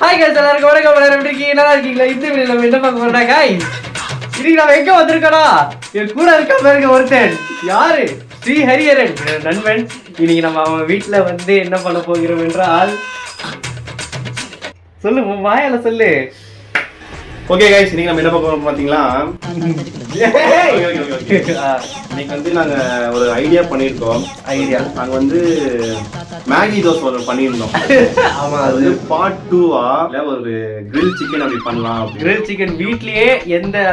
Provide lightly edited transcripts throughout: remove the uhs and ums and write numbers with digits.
Hi guys எல்லாருக்கும் வணக்கம். எல்லாரும் எப்படி இருக்கீங்க? நல்லா இருக்கீங்களா? இந்த வீடியோல நம்ம என்ன பார்க்க போறோம்னா गाइस, இன்னைக்கு நாம எங்க வந்திருக்கோம்னா, என் கூட இருக்க பாருங்க ஒருத்தன். யாரு? ஸ்ரீ ஹரிஹரன் நண்பன். இன்னைக்கு நம்ம அவன் வீட்ல வந்து என்ன பண்ண போகிறோம் என்றால், சொல்லு வாயால சொல்லு. ஓகே गाइस, இன்னைக்கு நம்ம என்ன பார்க்க போறோம் பாத்தீங்களா? இன்னைக்கு வந்து நாங்க ஒரு ஐடியா பண்ணிருக்கோம். நாங்க வந்து மேகி தோசை ஒரு பண்ணியிருந்தோம். ஆமா, அது பார்ட் 2-ஆ ஒரு கிரில் சிக்கன் அப்படி பண்ணலாம். கிரில் சிக்கன் வீட்லயே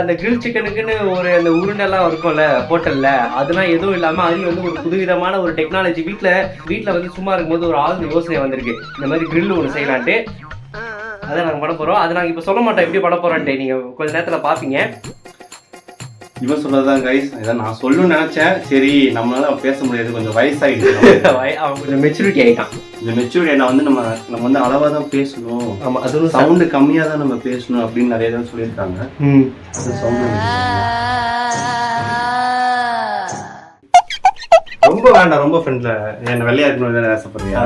அந்த கிரில் சிக்கனுக்குன்னு ஒரு அந்த உருண்டெல்லாம் இருக்கும்ல ஹோட்டல்ல, அதெல்லாம் எதுவும் இல்லாம அது வந்து ஒரு புதுவிதமான ஒரு டெக்னாலஜி வீட்ல வந்து சும்மா இருக்கும்போது ஒரு ஆள் யோசனை வந்திருக்கு, இந்த மாதிரி கிரில் ஒன்று செய்யலான்ட்டு. அதை நாங்கள் பண்ண போறோம். அதை நாங்கள் இப்போ சொல்ல மாட்டோம் எப்படி பண்ண போறோன்ட்டு, நீங்க கொஞ்ச நேரத்துல பாப்பீங்க. இவன் சொல்றதுதான் கைஸ், இதான் நான் சொல்லணும்னு நினைச்சேன். சரி, நம்மளால பேச முடியாது, கொஞ்சம் வயசாயிடுச்சு. அவன் கொஞ்சம் மெச்சூரிட்டி ஆயிட்டான். இந்த மெச்சூரிட்டி நான் வந்து நம்ம வந்து அளவா தான் பேசணும். ஆமா, அதுவும் சவுண்டு கம்மியா தான் நம்ம பேசணும் அப்படின்னு நிறைய பேர் சொல்லியிருக்காங்க. அது சவுண்ட் ரொம்ப வேண்டாம், ரொம்ப ஃப்ரெண்ட்ல என்ன வெள்ளையா இருக்கணும்னு ஆசைப்படுறியா?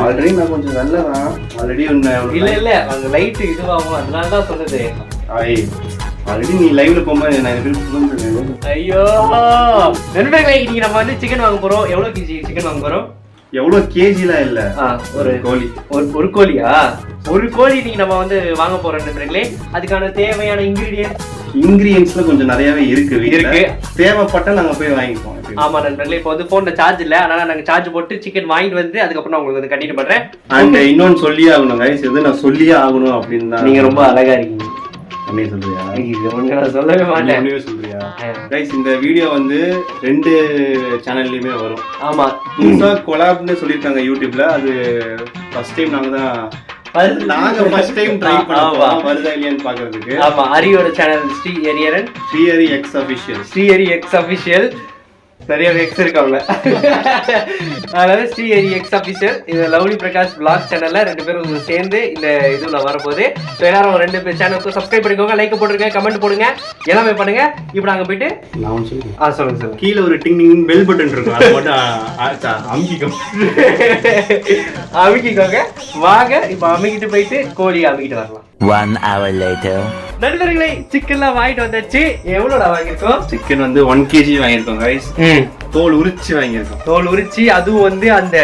ஆல்ரெடி நான் கொஞ்சம் வெள்ளை தான். ஆல்ரெடி இல்ல அவங்க லைட் இதுவாகும், அதனால தான் சொன்னது. ஆல்ரெடி நீ லைவ்ல போகும்போது நான் புரிஞ்சுக்கிறேன். ஐயோ நண்பர்களே, இன்னைக்கு நம்ம வந்து சிக்கன் வாங்க போறோம். எவ்வளவு கேஜி சிக்கன் வாங்க போறோம்? எவ்வளவு கேஜிலாம் இல்ல, ஒரு கோழி. ஒரு கோழியா? ஒரு கோழி இன்னைக்கு நம்ம வந்து வாங்க போறோம் நண்பர்களே. அதுக்கான தேவையான இன்கிரியன்ஸ்ல கொஞ்சம் நிறையவே இருக்கு. தேவைப்பட்டா நாங்க போய் வாங்கிப்போம். ஆமா நண்பர்களே, இப்போ வந்து போன்ல சார்ஜ் இல்ல, அதனால நாங்க சார்ஜ் போட்டு சிக்கன் வாங்கிட்டு வந்து அதுக்கப்புறம் நான் உங்களுக்கு வந்து கண்டினியூ பண்றேன். அண்ட் இன்னொன்னு சொல்லியே ஆகணும் கைஸ், எது நான் சொல்லியே ஆகணும் அப்படின்னு தான். நீங்க ரொம்ப அழகா இருக்கீங்க. சொல்றியா? சொல்லவே மாட்டேன். சொல்றியா கைஸ்? இந்த வீடியோ வந்து 2 சேனல்லயுமே வரும். ஆமா, புதுசா கொலாப்னு சொல்லிருக்காங்க யூடியூப்ல. அது ஃபர்ஸ்ட் டைம் நாங்க ஃபர்ஸ்ட் டைம் ட்ரை பண்ணோம் வருதா இல்லையான்னு பாக்குறதுக்கு. ஆமா, ஹரியோட channel Sri Hariharan, Srihari X official. Srihari X official நிறைய எக்ஸ் இருக்காங்க. அதனால ஸ்ரீஹரி எக்ஸ் அபிஷியல், இந்த லவ்லி பிரகாஷ் vlog சேனல்ல 2 பேரும் சேர்ந்து இந்த இதுல வரப்போகுது. ஸோ எல்லாரும் 2 பேர் சேனலுக்கு சப்ஸ்கிரைப் பண்ணிக்கோங்க, லைக் போட்டுருங்க, கமெண்ட் போடுங்க, எல்லாமே பண்ணுங்க. இப்போ நாங்க போயிட்டு நான் சொல்லுங்க. சொல்லுங்க. கீழே ஒரு டிங் டிங் பெல் பட்டன் இருக்கும், அதை மட்டும் அமுக்கிக்கோங்க. வாங்க இப்போ அமுக்கிட்டு போயிட்டு கோழி அமுக்கிட்டு வரலாம். 1 hour later. நண்பர்களே, சிக்கன்லாம் வாங்கிட்டு வந்தாச்சு. எவ்வளோடா வாங்கியிருக்கோம்? சிக்கன் வந்து 1 kg வாங்கியிருக்கோம் கைஸ். தோல் உரிச்சு வாங்கியிருக்கோம். தோல் உரிச்சு, அதுவும் வந்து அந்த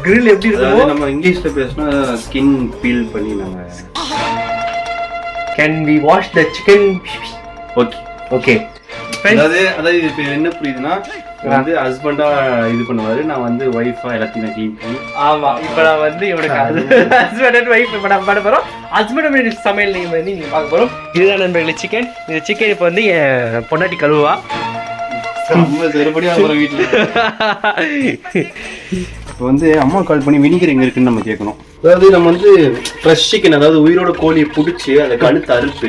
கிரில் எப்படி இருக்கும், நம்ம இங்கிலீஷ்ல பேசினா ஸ்கின் பீல் பண்ணி நாங்க. Can we wash the chicken? Okay. அதாவது இப்ப என்ன புரியுதுன்னா, வந்து ஹஸ்பண்டா இது பண்ணுவாரு, நான் வந்து ஒய்ஃபா எல்லாத்தையும் க்ளீன் பண்ணி. ஆமா, இப்ப நான் வந்து இவனுக்கு ஹஸ்பண்ட் அண்ட் ஒய்ஃப் இப்ப நம்ம பண்ண போறோம். ஹஸ்பண்ட் அண்ட் சமையல் நீங்க வந்து நீங்க பார்க்க போறோம். இதுதான் நண்பர்களே சிக்கன். இந்த சிக்கன் இப்ப வந்து என் பொண்டாட்டி கழுவா. செருப்படியா போற வீட்டுல இப்போ வந்து அம்மா கால் பண்ணி வினிகர் எங்க இருக்குன்னு நம்ம கேட்கணும். அதாவது நம்ம வந்து ஃப்ரெஷ் சிக்கன், அதாவது உயிரோட கோழியை பிடிச்சி அதை கழுத்து அறுத்து,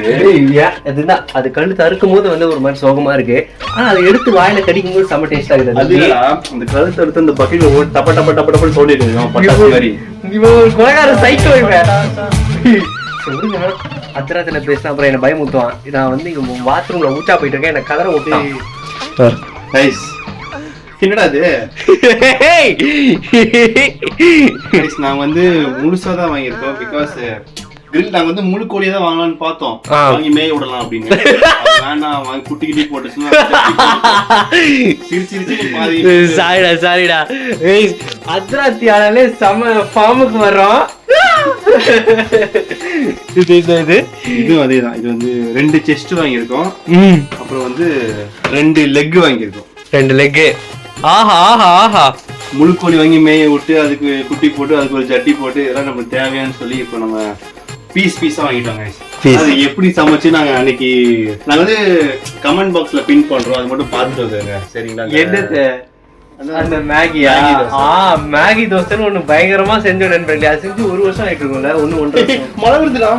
அதுதான் அது கழுத்து அறுக்கும் போது வந்து ஒரு மாதிரி சோகமா இருக்கு. ஆனா அதை எடுத்து வாயில கடிக்கும் போது செம்ம டேஸ்ட் ஆகுது. அது அந்த கழுத்து அறுத்து அந்த பக்கெட்ல ஓட்டு டப்ப டப்ப டப்ப டப்பன்னு சொல்லிட்டு பட்டாசு மாதிரி. இவன் கொலைகார சைக்கோ இவன். அத்தராத்துல பேசினா அப்புறம் என்ன பயமுத்துவான். நான் வந்து இங்க பாத்ரூம்ல ஊச்சா போயிட்டு இருக்கேன், எனக்கு கதற ஓட்டான். என்னடா அது? நான் வந்து முழுசா தான் வாங்கியிருக்கோம். பிகாஸ் கிரில் நாங்க வந்து முழு கோழியை தான் வாங்கலாம்னு பார்த்தோம். வாங்கி மேய விடலாம் அப்படின்னு. வேணாம், வாங்கி குட்டி கிட்டி போட்டுச்சுன்னா சிரிச்சு பாதி. சாரிடா அத்ராத்தியாலே செம ஃபார்முக்கு வர்றோம். இது அதேதான். இது வந்து 2 செஸ்ட் வாங்கியிருக்கோம். அப்புறம் வந்து 2 லெக் வாங்கியிருக்கோம். 2 லெக். ஆஹா முழு கோழி வாங்கி மேய விட்டு அதுக்கு குட்டி போட்டு அதுக்கு ஒரு ஜட்டி போட்டு இதெல்லாம் நமக்கு தேவையான்னு சொல்லி இப்போ நம்ம பீஸா வாங்கிட்டோங்க. அது எப்படி சமைச்சு நாங்க அன்னைக்கு நாங்க வந்து கமெண்ட் பாக்ஸ்ல பின் பண்றோம், அது மட்டும் பார்த்துட்டு வந்துருங்க சரிங்களா? என்னது அந்த மேகியா? மேகி தோசைன்னு ஒண்ணு பயங்கரமா செஞ்சோம் நண்பர்களே. அது செஞ்சு 1 வருஷம் ஆயிட்டு இருக்கும்ல. 1.5 மழை வருதுடா.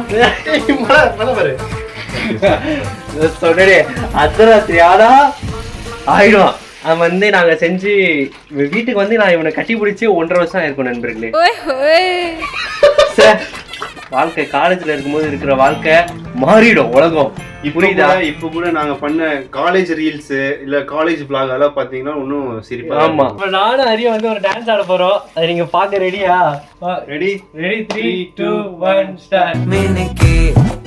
மழை வரு சொன்னே அர்த்தராத்திரியாடா ஆயிடும். அது வந்து நாங்க செஞ்சு வீட்டுக்கு வந்து நான் இவனை கட்டி பிடிச்சி 1.5 வருஷம் ஆயிருக்கும் நண்பர்களே. வாழ்க்கை காலேஜ்ல இருக்கும்போது இருக்கிற வாழ்க்கை மாறிடும் உலகம். புரியுதா? இப்ப கூட நாங்க பண்ண காலேஜ் ரீல்ஸ் இல்ல காலேஜ் vlog அதெல்லாம் பாத்தீங்கன்னா இன்னும் சிரிப்பா. ஆமா, நானும் ஹரியும் வந்து ஒரு டான்ஸ் ஆட போறோம். அது நீங்க பாக்க ரெடியா? Ready 3 2 1 start. மினுக்கே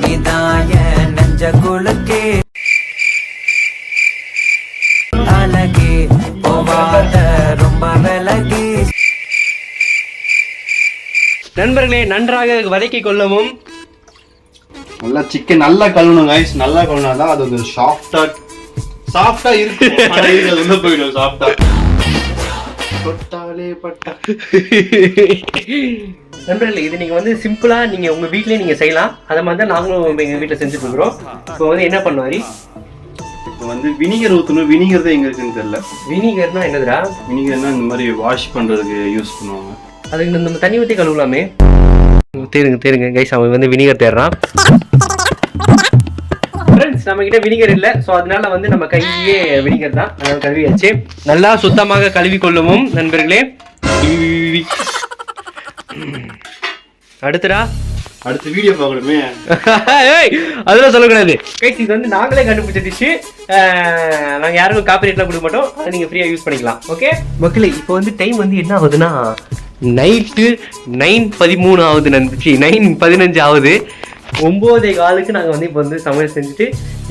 நிதாய நெஞ்ச குலுக்கே அழகே போவாத ரொம்ப விலகி. நண்பர்களே, நன்றாக வதக்கி கொள்ளவும். நல்லா சிக்கன் நல்லா கழுவணும் guys. நல்லா கழுவினாதான் அது ஒரு சாஃப்டா இருக்கு. அது உள்ள போயிடும் சாஃப்டா. தொட்டாலே பட்டா. நண்பர்களே, இது நீங்க வந்து சிம்பிளா நீங்க உங்க வீட்லயே நீங்க செய்யலாம். அத மாதிரி தான் நாங்களும் எங்க வீட்டுல செஞ்சுட்டு இருக்கிறோம். இப்போ வந்து என்ன பண்ணுவாரி, இப்போ வந்து வினிகர் ஊற்றணும். வினிகர் தான் எங்க இருக்குன்னு தெரியல. வினிகர்னா என்னதுடா? வினிகர்னா இந்த மாதிரி வாஷ் பண்றதுக்கு யூஸ் பண்ணுவாங்க. அதுக்கு நம்ம தண்ணி ஊற்றி கழுவலாமே. தேருங்க கைஸ், அவன் வந்து வினிகர் தேடுறான். ஃப்ரெண்ட்ஸ், நம்ம கிட்ட வினிகர் இல்லை, ஸோ அதனால வந்து நம்ம கையே வினிகர் தான். அதனால கழுவியாச்சு. நல்லா சுத்தமாக கழுவி கொள்ளவும் நண்பர்களே. அடுத்த வீடியோ பார்க்கணுமே. அதெல்லாம் சொல்லக்கூடாது கைஸ். இது வந்து நாங்களே கண்டுபிடிச்ச டிஷ்ஷு. நாங்கள் யாருக்கும் காப்பிரைட்லாம் கொடுக்க மாட்டோம். அதை நீங்கள் ஃப்ரீயாக யூஸ் பண்ணிக்கலாம். ஓகே மக்களே, இப்போ வந்து டைம் வந்து என்ன ஆகுதுன்னா நைட்டு 9:13 ஆகுது. 9:15 ஆகுது. 9:15 நாங்கள் வந்து இப்போ வந்து சமையல் செஞ்சுட்டு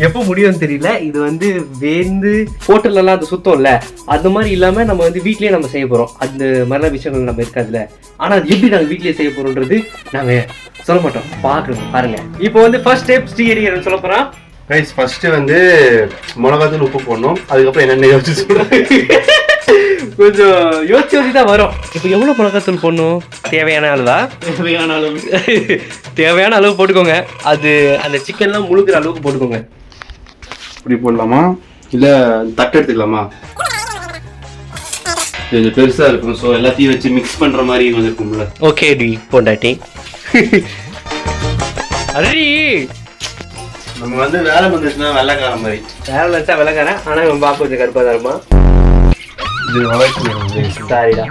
எப்போ முடியும்னு தெரியல. இது வந்து வேந்து ஹோட்டல்லலாம் அது சுத்தம்ல, அது மாதிரி இல்லாமல் நம்ம வந்து வீட்லேயே நம்ம செய்ய போகிறோம். அந்த மாதிரிலாம் விஷயங்கள் நம்ம இருக்காதுல்ல. ஆனால் அது எப்படி நாங்கள் வீட்லேயே செய்ய போகிறோன்றது நாங்கள் சொல்ல மாட்டோம். பார்க்கணும் பாருங்க. இப்போ வந்து ஃபர்ஸ்ட் ஸ்டெப் ஸ்ரீஹரிஹரன் சொல்ல போகிறான். கைஸ், ஃபர்ஸ்ட் வந்து மிளகாத்தூள் உப்பு போடணும். அதுக்கப்புறம் என்னென்ன யோசிச்சு கொஞ்சம் யோசிச்சு தான் வரும். இப்போ எவ்வளோ மிளகாத்தூள் போடணும்? தேவையான அளவா? தேவையான அளவு போட்டுக்கோங்க. அது அந்த சிக்கன்லாம் முழுக்கிற அளவுக்கு போட்டுக்கோங்க. இப்படி போடலாமா இல்லை தட்டு எடுத்துக்கலாமா? கொஞ்சம் பெருசா இருக்கும், ஸோ எல்லாத்தையும் வச்சு மிக்ஸ் பண்ற மாதிரி கொஞ்சம் இருக்கும்ல. Okay D போண்டாட்டி. அரி நம்ம வந்து வேலை வந்துச்சுன்னா வெள்ளைக்காரன் மாதிரி. வேலை வச்சா வெள்ளைக்காரன், ஆனால் இவன் பார்க்க கொஞ்சம் கருப்பாக தான் இருப்பான். இது அவாய்ட் பண்ணிடுவோம். சாரிடா.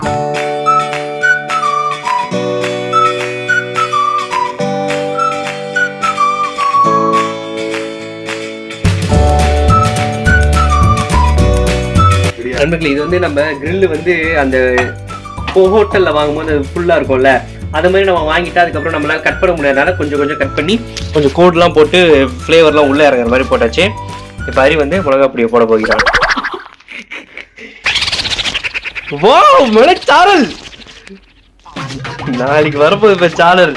நண்பர்களே, இது வந்து நம்ம கிரில் வந்து அந்த ஹோட்டல்ல வாங்கும்போது அது ஃபுல்லா இருக்கும்ல, அது மாதிரி நம்ம வாங்கிட்டு அதுக்கப்புறம் நம்மளால கட் பண்ண முடியாதனால கொஞ்சம் கொஞ்சம் கட் பண்ணி கொஞ்சம் கோட்லாம் போட்டு ஃப்ளேவர்லாம் உள்ளே இறங்குற மாதிரி போட்டாச்சு. இப்போ அரி வந்து மிளகா பொடியை போட போகிறான். வாவ், மிளச்சாரல் நாளைக்கு வரப்போகுது. இப்போ சாரல்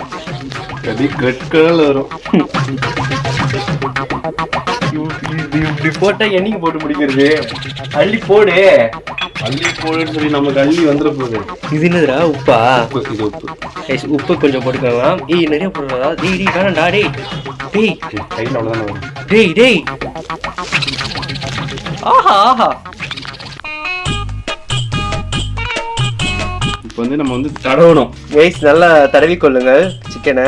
கட்கடல் வரும். இப்படி போட்டா என்னைக்கு போட்டு முடிக்கிறது? அள்ளி போடு. அள்ளி போடுன்னு சொல்லி நமக்கு அள்ளி வந்துட போகுது. இது என்னதுடா? உப்பா? இது உப்பு. உப்பு கொஞ்சம் போட்டுக்கலாம். நிறைய போடுறதா? டேய் வேணாம்டா. டேய் கையில் அவ்வளோதான் வரும். டேய் ஆஹா. இப்போ வந்து நம்ம வந்து தடவணும். கைஸ், நல்லா தடவி கொள்ளுங்க சிக்கனை.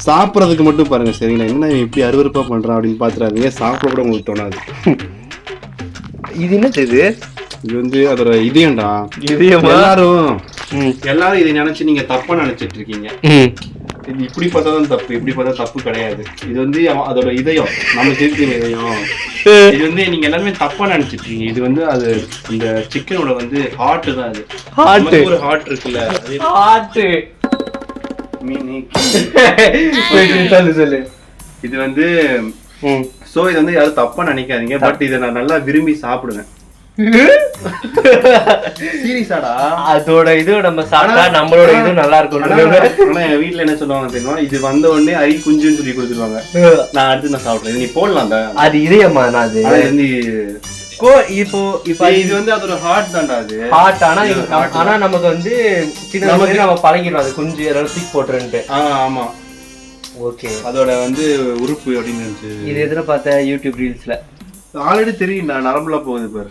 சாப்பிட்றதுக்கு மட்டும் பாருங்க சரிங்களா? என்ன எப்படி அருவருப்பா பண்றான் அப்படின்னு பாத்துறாதீங்க. சாப்பிட கூட உங்களுக்கு தோணாது. இது என்னது? இது வந்து அதோட இதயம்டா. எல்லாரும் இதை நினைச்சு நீங்க தப்பா நினைச்சிட்டு இருக்கீங்க. இது இப்படி பார்த்தாதான் தப்பு, இப்படி பார்த்தா தப்பு கிடையாது. இது வந்து அதோட இதயம், நம்ம சேர்த்து இதயம். இது வந்து நீங்க எல்லாருமே தப்பா நினைச்சிட்டு இருக்கீங்க. இது வந்து அது இந்த சிக்கனோட வந்து ஹார்ட் தான். அது ஹார்ட், ஒரு ஹார்ட் இருக்குல்ல, ஹார்ட். இது வந்து சோ இது வந்து யாரும் தப்பா நினைக்காதீங்க. பட் இதை நான் நல்லா விரும்பி சாப்பிடுவேன். சீரியஸாடா? அதோட இது நம்ம சாப்பிட்டா நம்மளோட இது நல்லா இருக்கும். ஆனா என் வீட்டுல என்ன சொல்லுவாங்க தெரியுமா? இது வந்த உடனே அரி குஞ்சுன்னு சொல்லி கொடுத்துருவாங்க. நான் அடுத்து நான் சாப்பிடுறேன். நீ போடலாம் தான். அது இதயமா? அது இப்போ இது வந்து அதோட ஹார்ட் தான்டா. அது ஹார்ட். ஆனா நமக்கு வந்து சின்ன நம்ம பழகிடும். அது குஞ்சு ஏதாவது தூக்கி போட்டுருன்ட்டு. ஆமா, ஓகே. அதோட வந்து உறுப்பு அப்படின்னு இருந்துச்சு. இது எதுல பார்த்த? யூடியூப் ரீல்ஸ்ல. ஆல்ரெடி தெரியும். நான் நரம்புல போகுது பாரு.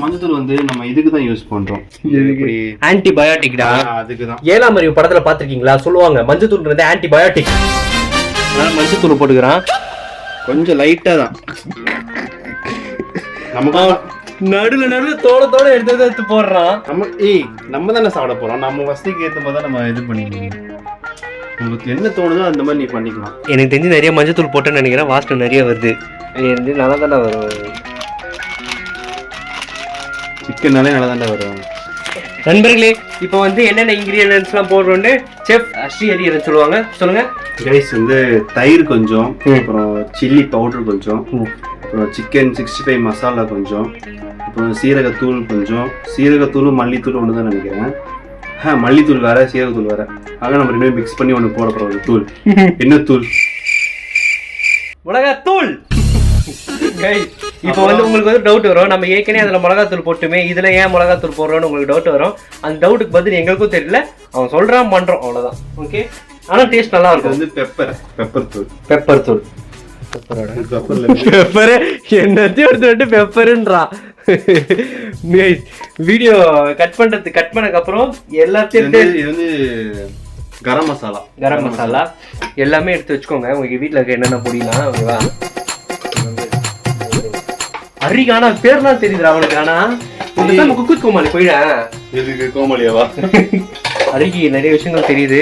மஞ்சத்தூள் வந்து நம்ம இதுக்கு தான் யூஸ் பண்றோம். ஆன்டிபயோட்டிக்டா. அதுக்குதான். 7ஆம் அறிவு படத்துல பாத்திருக்கீங்களா? சொல்லுவாங்க மஞ்சத்தூள் ஆன்டிபயோட்டிக். மஞ்சத்தூள் போட்டுக்கிறான் கொஞ்சம் லைட்டா தான். நமக்கு நடுல தோட எடுத்து போடுறான். நம்ம தானே சாப்பிட போறோம். நம்ம வசதிக்கு ஏற்ற மாதிரி தான் நம்ம இது பண்ணிக்கலாம். உங்களுக்கு என்ன தோணுதோ அந்த மாதிரி நீ பண்ணிக்கலாம். எனக்கு தெரிஞ்சு நிறைய மஞ்சத்தூள் போட்டேன்னு நினைக்கிறேன். வாசனை நிறைய வருது. நல்லா தானே வரும். சிக்கன்னாலே நல்லா தானே வரும். நண்பர்களே, இப்போ வந்து என்னென்ன இன்கிரியன்ட்ஸ் எல்லாம் போடுறோம்னு செஃப் ஸ்ரீஹரி சொல்லுவாங்க. சொல்லுங்க கைஸ். வந்து தயிர் கொஞ்சம், அப்புறம் சில்லி பவுடர் கொஞ்சம், அப்புறம் சிக்கன் 65 மசாலா கொஞ்சம், அப்புறம் சீரகத்தூள் கொஞ்சம். சீரகத்தூளும் மல்லித்தூள் ஒன்று தான் நினைக்கிறேன். மல்லித்தூள் வேற, சீரகத்தூள் வேற. ஆக நம்ம ரெண்டுமே மிக்ஸ் பண்ணி ஒன்று போட போறோம். தூள் என்ன தூள்? மிளகாத்தூள். இப்போ வந்து உங்களுக்கு வந்து டவுட் வரும், நம்ம ஏற்கனவே அதுல மிளகாத்தூள் போட்டுமே இதுல ஏன் மிளகாத்தூள் போடுறோம்னு உங்களுக்கு டவுட் வரும். அந்த டவுட்டுக்கு பதில் எங்களுக்கும் தெரியல, அவன் சொல்றான் பண்றோம், அவ்வளவுதான். ஓகே. ஆனா டேஸ்ட் நல்லா இருக்கும். வந்து பெப்பர் தூள். பெப்பர் என்னத்தையும் எடுத்து பெப்பருன்றான். வீடியோ கட் பண்ணதுக்கு அப்புறம் எல்லாத்தையும் இது வந்து கரம் மசாலா எல்லாமே எடுத்து வச்சுக்கோங்க. உங்க வீட்டுல இருக்க என்னென்ன பொடினா ஓகேவா. அரிகானா பேர்லாம் தெரியுதுடா அவனுக்கு. ஆனா குக்குத் கோமாளி போயிட எதுக்கு கோமாளியாவா? அரிக்கு நிறைய விஷயங்கள் தெரியுது,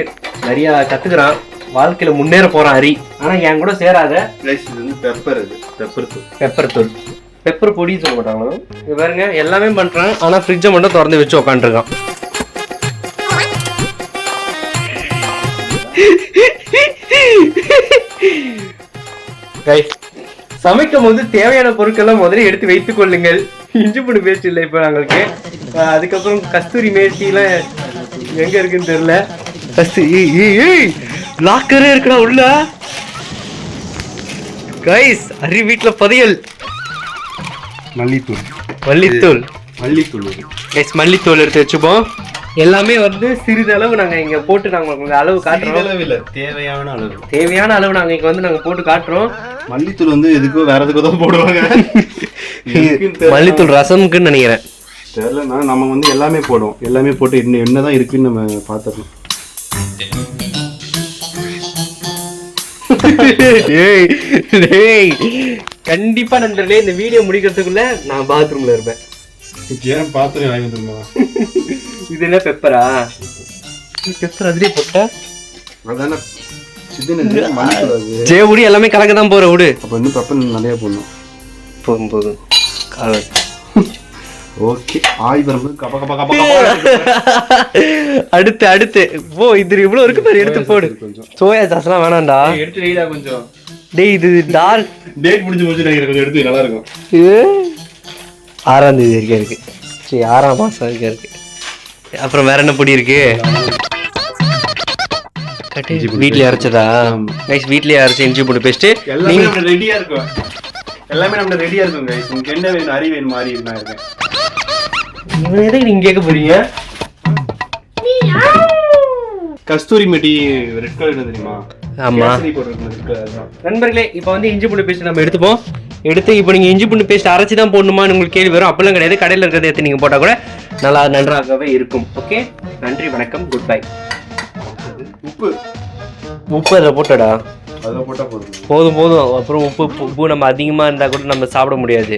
நிறைய கத்துக்கிறான், வாழ்க்கையில முன்னேற போறான் அரி. ஆனா என் கூட சேராத. பெப்பர் தூள் பெப்பர் பொடி சொல்ல மாட்டாங்களோ. இது பாருங்க எல்லாமே பண்றான், ஆனா ஃப்ரிட்ஜை மட்டும் திறந்து வச்சு உட்காந்துருக்கான். சமைக்கும் போது தேவையான பொருட்கள்லாம் முதல்ல எடுத்து வைத்துக் கொள்ளுங்கள். இஞ்சி பூண்டு பேஸ்ட் இல்லை இப்போ நாங்களுக்கு. அதுக்கப்புறம் கஸ்தூரி மேஸ்டிலாம் எங்க இருக்குன்னு தெரியல. லாக்கரே இருக்குடா உள்ள. கைஸ், அரி வீட்டுல பதியல். மல்லித்தூள் கைஸ், மல்லித்தூள் எடுத்து வச்சுப்போம். எல்லாமே வந்து சிறிதளவு நாங்க இங்க போட்டு நாங்க அளவு காட்டுறோம். தேவையான அளவு நாங்க இங்க வந்து நாங்க போட்டு காட்டுறோம். மல்லித்தூள் வந்து எதுக்கோ வேற எதுக்கோ தான் போடுவாங்க. மல்லித்தூள் ரசம்க்குன்னு நினைக்கிறேன். தெரியலன்னா நம்ம வந்து எல்லாமே போடுவோம். எல்லாமே போட்டு என்னதான் இருக்குன்னு நம்ம பார்த்துடணும். கண்டிப்பா நண்பர்களே, இந்த வீடியோ முடிக்கிறதுக்குள்ள நான் பாத்ரூம்ல இருப்பேன். ஏன் பாத்ரூம் வாங்கி வந்துருமா? இது என்ன பெப்பரா? பெப்பர் அதுலயே போட்ட அதான ஜெயவுடி எல்லாமே கலக்க தான் போற விடு. அப்ப இன்னும் பெப்பர் நிறைய போடணும். போதும் ஓகே. ஆய் வரும்போது கப கப கப அடுத்து போ. இது இவ்வளவு இருக்கு பாரு, எடுத்து போடு. சோயா சாஸ்லாம் வேணாம்டா, எடுத்து வைடா கொஞ்சம். டேய் இது டேட் முடிஞ்சு நினைக்கிறேன். கொஞ்சம் எடுத்து நல்லா இருக்கும். 6ஆம் தேதி வரைக்கும் இருக்கு. சரி, 6ஆம் மாசம் வரைக்கும் இருக்கு. அப்புறம் வேற என்ன பொடி இருக்கு? வீட்லயே அரைச்சதா? கைஸ், வீட்லயே அரைச்ச இஞ்சி பூண்டு பேஸ்ட். எல்லாமே ரெடியா இருக்கும். கைஸ். உங்களுக்கு என்ன வேணும்? அரி வேணும் மாதிரி நான் இருக்கேன். எதுக்கு நீங்க கேட்க போறீங்க? கஸ்தூரி மெட்டி ரெட் கலர் தெரியுமா? ஆமா நண்பர்களே, இப்போ வந்து இஞ்சி பூண்டு பேஸ்ட் நம்ம எடுத்துப்போம். இப்போ நீங்க இஞ்சி பூண்டு பேஸ்ட் அரைச்சி தான் போடணுமான்னு உங்களுக்கு கேள்வி வரும். அப்பெல்லாம் கிடையாது. கடையில் இருக்கிறத எடுத்து நீங்க போட்டா கூட நன்றாகவே இருக்கும். ஓகே, நன்றி, வணக்கம், குட் பை. உப்பு அதில் போட்டடா. போதும். அப்புறம் உப்பு நம்ம அதிகமாக இருந்தால் கூட நம்ம சாப்பிட முடியாது.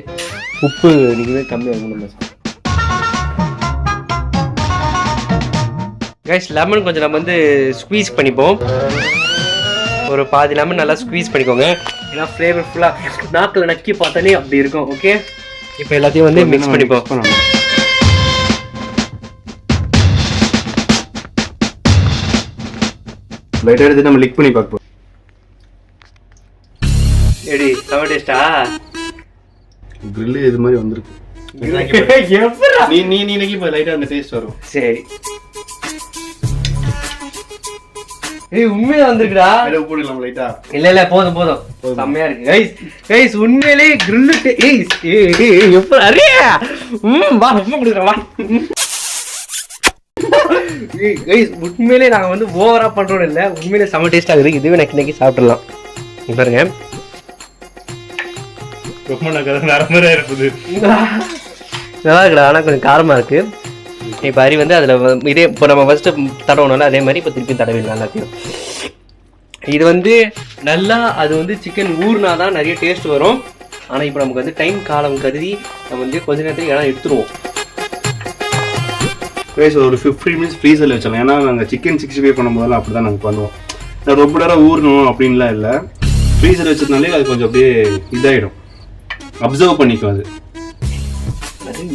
உப்பு நீங்களே கம்மியாக நம்ம. கைஸ், லெமன் கொஞ்சம் நம்ம வந்து ஸ்குவீஸ் பண்ணிப்போம். ஒரு பாதி லெமன் நல்லா ஸ்குவீஸ் பண்ணிக்கோங்க. ஏன்னா ஃப்ளேவர்ஃபுல்லாக நாக்கில் நக்கி பார்த்தாலே அப்படி இருக்கும். ஓகே, இப்போ எல்லாத்தையும் வந்து மிக்ஸ் பண்ணிப்போம். லைட்டா எடுத்து நம்ம லிக் பண்ணி பார்ப்போம். எடி செம டேஸ்டா? grill இது மாதிரி வந்திருக்கு. நீ இன்னைக்கு இப்ப லைட்டா அந்த டேஸ்ட் வரும். சரி. உண்மையா வந்திருக்குடா. உப்பு போடலாம் லைட்டா. இல்ல போதும். செம்மையா இருக்கு கைஸ். உண்மையிலே grill எப்ப அரியா வா உப்பு குடுக்குறேன் வா. கைஸ், உண்மையிலே நாங்க வந்து ஓவரா பண்றோம் இல்ல, உண்மையிலே செம டேஸ்டா இருக்கு. இதுவே எனக்கு இன்னைக்கு சாப்பிடலாம். பாருங்க, ரொம்ப நரம்பரா இருக்குது. நல்லா இருக்குடா, ஆனால் கொஞ்சம் காரமாக இருக்குது. இப்போ அரி வந்து அதில் இதே இப்போ நம்ம ஃபஸ்ட்டு தடவணும்ல அதே மாதிரி இப்போ திருப்பி தடவிடலாம் எல்லாத்தையும். இது வந்து நல்லா அது வந்து சிக்கன் ஊறுனா தான் நிறைய டேஸ்ட் வரும். ஆனால் இப்போ நமக்கு வந்து டைம் காலம் கருதி நம்ம வந்து கொஞ்ச நேரத்துக்கு இடம் எடுத்துருவோம். ஒரு 15 மினிட்ஸ் ஃப்ரீசரில் வச்சிடலாம். ஏன்னா நாங்கள் சிக்கன் 65 பண்ணும்போதெல்லாம் அப்படி தான் நாங்கள் பண்ணுவோம். ரொம்ப நேரம் ஊறணும் அப்படின்லாம் இல்லை, ஃப்ரீசர் வச்சதுனாலே அது கொஞ்சம் அப்படியே இதாகிடும், அப்சர்வ் பண்ணிக்கும். அது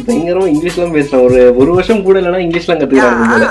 பயங்கரமாக இங்கிலீஷ்லாம் பேசுகிறேன். ஒரு வருஷம் கூட இல்லைன்னா இங்கிலீஷ்லாம் கற்றுக்கிறாங்க போல.